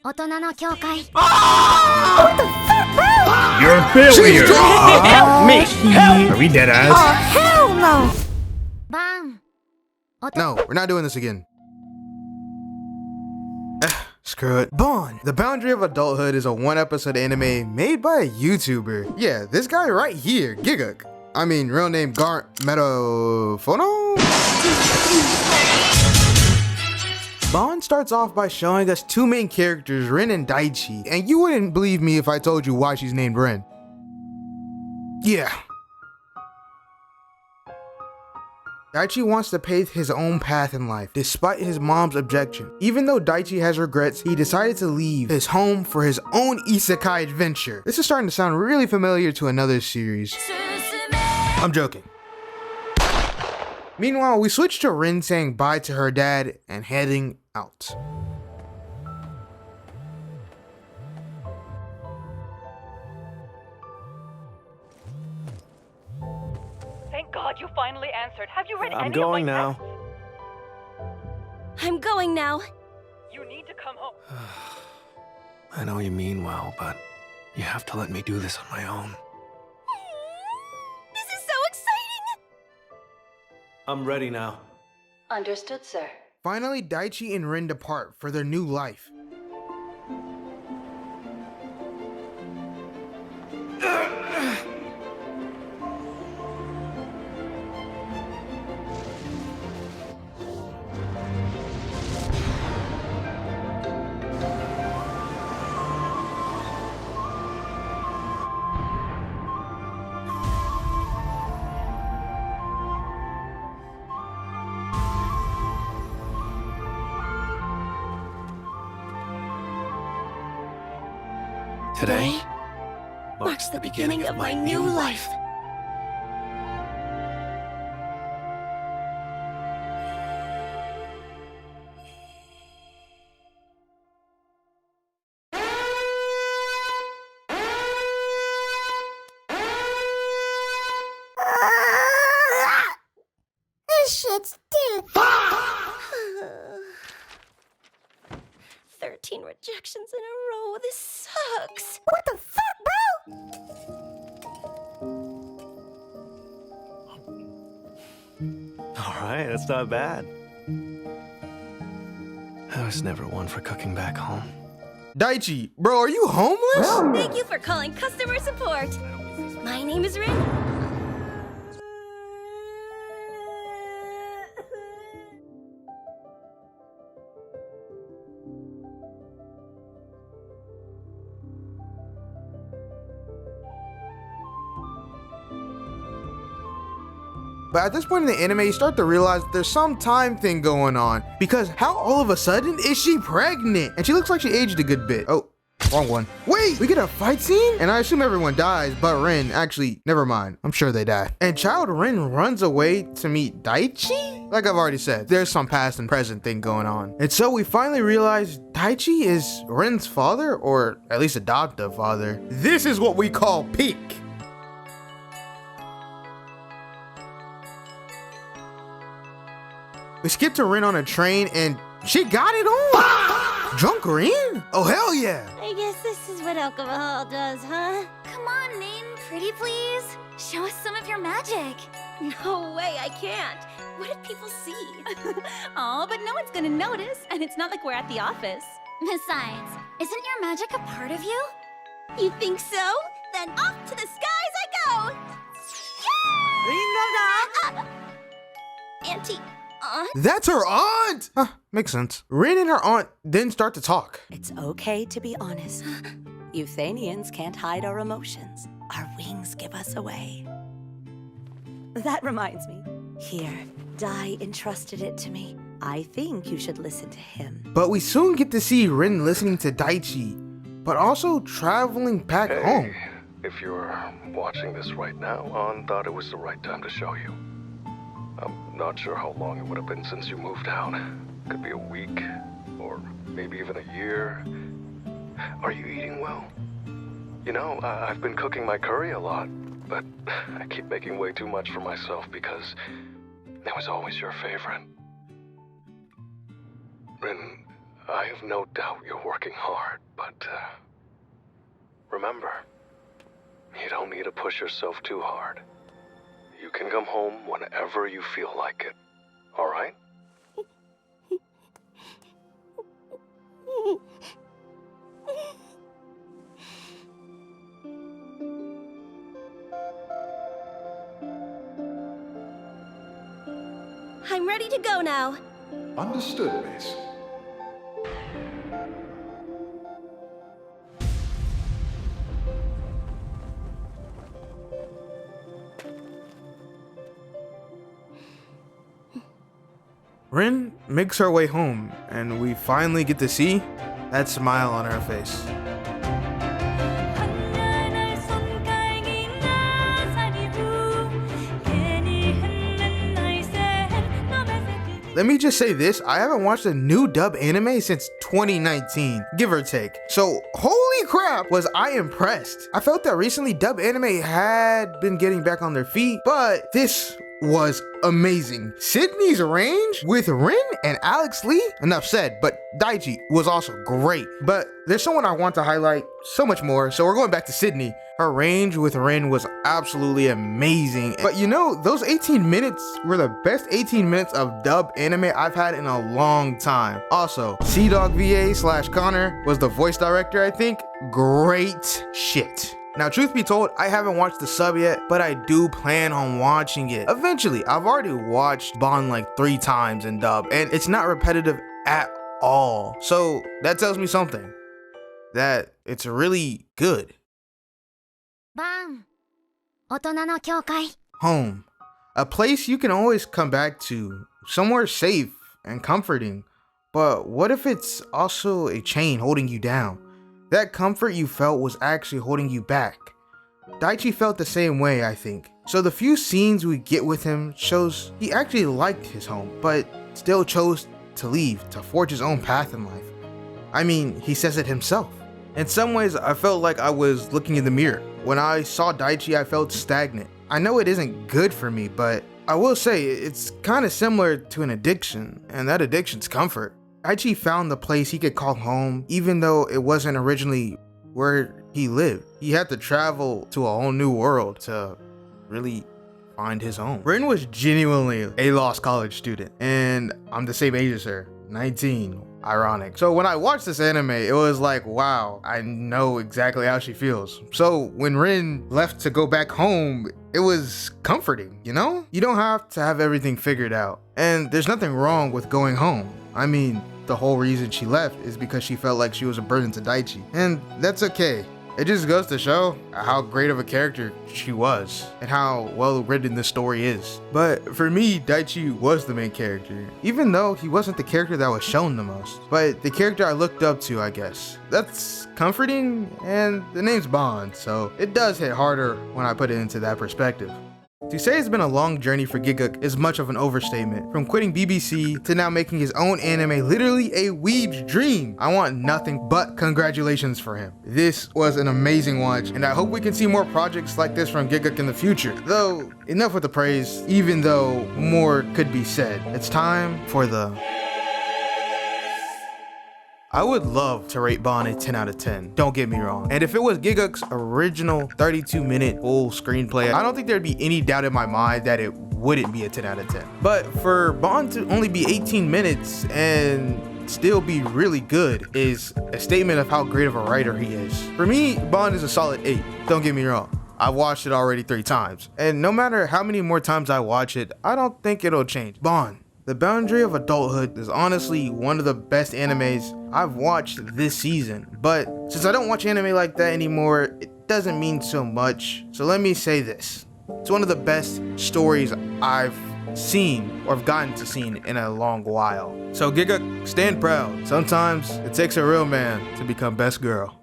大人の境界 You're a failure! Help me! Help! Are we dead ass? Hell no! Baan. No, we're not doing this again. Screw it. Baan. The Boundary of Adulthood is a one-episode anime made by a YouTuber. Yeah, this guy right here, Giguk. I mean, real name Garnt Metaphono? Baan starts off by showing us two main characters, Rin and Daichi, and you wouldn't believe me if I told you why she's named Rin. Yeah. Daichi wants to pave his own path in life, despite his mom's objection. Even though Daichi has regrets, he decided to leave his home for his own isekai adventure. This is starting to sound really familiar to another series. I'm joking. Meanwhile, we switch to Rin saying bye to her dad and heading out. Thank God you finally answered. Have you read any I'm going of my now. texts? I'm going now. You need to come home. I know you mean well, but you have to let me do this on my own. This is so exciting! I'm ready now. Understood, sir. Finally, Daichi and Rin depart for their new life. Today Marks the beginning of my new life. This shit's dead. 13 rejections in a row. This sucks. What the fuck, bro? Alright, that's not bad. I was never one for cooking back home. Daichi, bro, are you homeless? Thank you for calling customer support. My name is Rin. But at this point in the anime, you start to realize that there's some time thing going on. Because how all of a sudden is she pregnant? And she looks like she aged a good bit. Oh, wrong one. Wait, we get a fight scene? And I assume everyone dies, but Rin, actually, never mind. I'm sure they die. And child Rin runs away to meet Daichi? Like I've already said, there's some past and present thing going on. And so we finally realize Daichi is Rin's father, or at least adoptive father. This is what we call peak. We skip to Rin on a train and she got it on! Drunk Rin? Oh hell yeah! I guess this is what alcohol does, huh? Come on, Nin, pretty please. Show us some of your magic. No way, I can't. What if people see? Aw, but no one's gonna notice, and it's not like we're at the office. Besides, isn't your magic a part of you? You think so? Then off to the skies I go! Auntie, Aunt? That's her aunt! Huh, makes sense. Rin and her aunt then start to talk. It's okay to be honest. Euthanians can't hide our emotions. Our wings give us away. That reminds me. Here, Dai entrusted it to me. I think you should listen to him. But we soon get to see Rin listening to Daichi, but also traveling back home. If you're watching this right now, An thought it was the right time to show you. I'm not sure how long it would have been since you moved out. Could be a week, or maybe even a year. Are you eating well? You know, I've been cooking my curry a lot, but I keep making way too much for myself because it was always your favorite. Rin, I have no doubt you're working hard, but remember, you don't need to push yourself too hard. You can come home whenever you feel like it, all right? I'm ready to go now. Understood, miss. Rin makes her way home, and we finally get to see that smile on her face. Let me just say this, I haven't watched a new dub anime since 2019, give or take. So holy crap was I impressed. I felt that recently dub anime had been getting back on their feet, but this was amazing. Sydney's range with Rin and Alex Lee, enough said, but Daichi was also great. But there's someone I want to highlight so much more, so we're going back to Sydney. Her range with Rin was absolutely amazing. But you know, those 18 minutes were the best 18 minutes of dub anime I've had in a long time. Also, Sea-Dog VA / Connor was the voice director, I think. Great shit. Now, truth be told, I haven't watched the sub yet, but I do plan on watching it eventually. I've already watched Baan like 3 times in dub, and it's not repetitive at all. So that tells me something, that it's really good. Baan. 大人の教会. Home. A place you can always come back to, somewhere safe and comforting. But what if it's also a chain holding you down? That comfort you felt was actually holding you back. Daichi felt the same way, I think. So the few scenes we get with him shows he actually liked his home, but still chose to leave to forge his own path in life. I mean, he says it himself. In some ways, I felt like I was looking in the mirror. When I saw Daichi, I felt stagnant. I know it isn't good for me, but I will say it's kind of similar to an addiction, and that addiction's comfort. Daichi found the place he could call home, even though it wasn't originally where he lived. He had to travel to a whole new world to really find his home. Rin was genuinely a lost college student, and I'm the same age as her, 19. Ironic. So when I watched this anime, it was like, wow, I know exactly how she feels. So when Rin left to go back home, it was comforting, you know? You don't have to have everything figured out. And there's nothing wrong with going home. I mean, the whole reason she left is because she felt like she was a burden to Daichi. And that's okay. It just goes to show how great of a character she was and how well written the story is. But for me, Daichi was the main character, even though he wasn't the character that was shown the most, but the character I looked up to, I guess. That's comforting, and the name's Baan, so it does hit harder when I put it into that perspective. To say it's been a long journey for Gigguk is much of an overstatement. From quitting BBC to now making his own anime literally a weeb's dream. I want nothing but congratulations for him. This was an amazing watch, and I hope we can see more projects like this from Gigguk in the future. Though, enough with the praise, even though more could be said. It's time for the... I would love to rate Baan a 10 out of 10, don't get me wrong. And if it was Gigguk's original 32-minute full screenplay, I don't think there'd be any doubt in my mind that it wouldn't be a 10 out of 10. But for Baan to only be 18 minutes and still be really good is a statement of how great of a writer he is. For me, Baan is a solid 8, don't get me wrong. I've watched it already 3 times. And no matter how many more times I watch it, I don't think it'll change. Baan. The Boundary of Adulthood is honestly one of the best animes I've watched this season, but since I don't watch anime like that anymore, it doesn't mean so much. So let me say this. It's one of the best stories I've seen or have gotten to see in a long while. So Gigguk, stand proud. Sometimes it takes a real man to become best girl.